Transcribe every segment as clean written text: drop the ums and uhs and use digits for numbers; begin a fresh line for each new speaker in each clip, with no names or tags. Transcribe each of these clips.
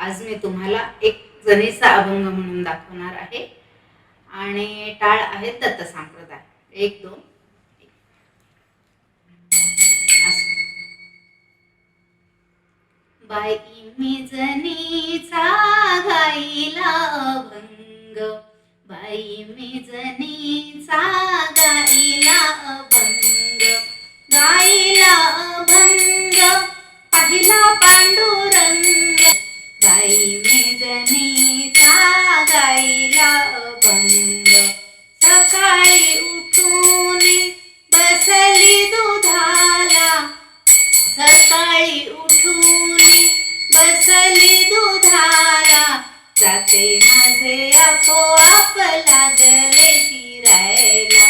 आज मी तुम्हाला एक जनीचा अभंग म्हणून दाखवणार आहे आणि टाळ आहे दत्त संप्रदाय. 1 2 बाई मी जनीचा गाईला अभंग, बाई मी जनीचा गाईला अभंग, गाईला अभंग पाहिला पांडुरंग, बाई मी जनीचा गाईला अभंग, सकाळी उठून बसली दुधाला, सकाळी उठून बसली दुधाला, जाते माझे आपोआप लागले फिरायला,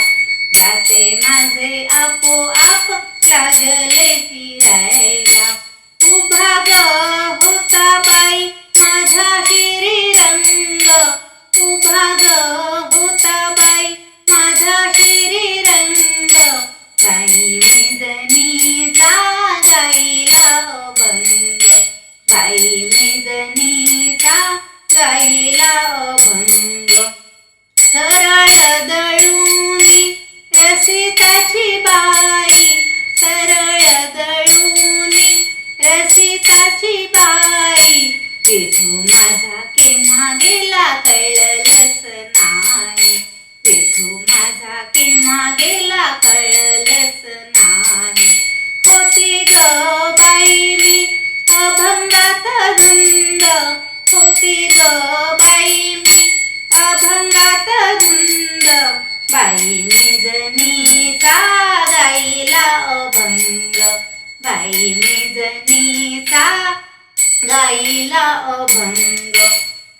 जाते माझे आपोआप लागले फिरायला, उभा ग होता बाई माझा हिरी रंग, उभा ग होता बाई माझा हिरी रंग, बाई मी जनीचा गाईला अभंग, बाई मी जनीचा गाईला अभंग, सरळ दळूनी रसिताची बाई, सरळ दळूनी रसिताची बाई, विठू माझा केव्हा गेला कळलंच नाही, विठू माझा केव्हा गेला कळलंच नाही, होती ग बाई मी अभंगात धुंद, होती ग बाई मी अभंगात धुंद, बाई मी जनीचा गाईला अभंग, बाई मी जनीचा गाईला अभंग,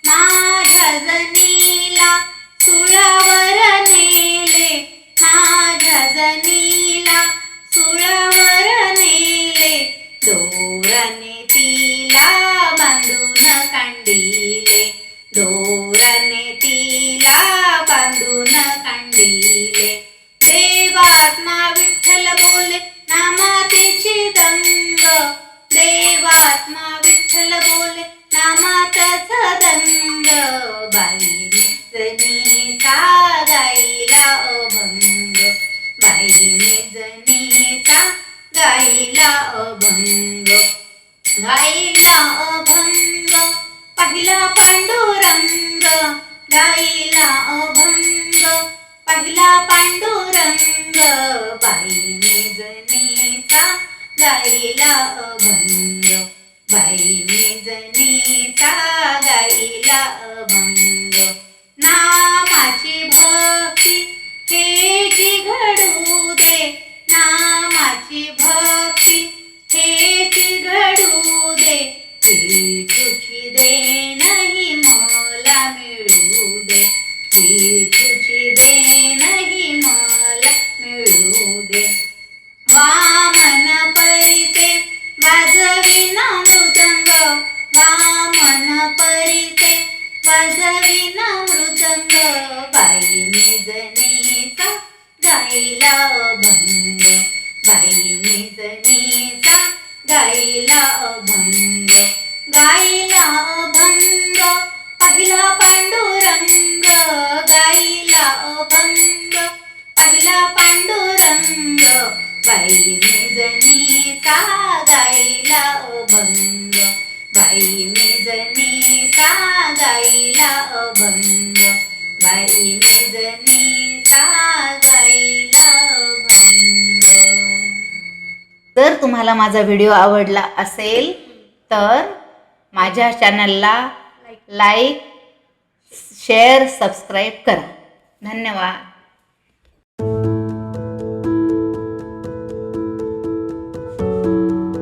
माझ्या जनीला सुळावर नेले, माझ्या जनीला सुळावर नेले, दोराने तिला बांधून कांडिले, दोराने तिला बांधून कांडिले, देवात्मा विठ्ठल बोले नामातेची दंग, देवात्मा विठ्ठल बोले नामातच दंग, बाई मी जनीचा गाईला अभंग, बाई मी जनीचा गाईला अभंग, गाईला अभंग पाहिला पांडुरंग, गाईला अभंग पाहिला पांडुरंग, बाई मी जनीचा गाईला अभंग, बाई मी जनीचा गाईला अभंग, नामाची भक्ती हेची घडू दे, नामाची भक्ती हेची घडू दे, विठूची देणही मला मिळू दे, विठूची देणही मला मिळू दे, वामन परिते वाजविना मृदंग, वामन परिते वाजविना मृदंग, बाई मी जनीचा गाईला अभंग, बाई मी जनीचा गाईला अभंग, गाईला अभंग पाहिला पांडुरंग, गाईला अभंग पाहिला पांडुरंग, बाई मी जनीचा गाईला अभंग, बाई मी जनीचा गाईला अभंग, बाई मी जनीचा गाईला अभंग. जर तुम्हाला माझा व्हिडिओ आवडला असेल तर माझ्या चॅनलला लाईक, शेअर, सबस्क्राईब करा. धन्यवाद.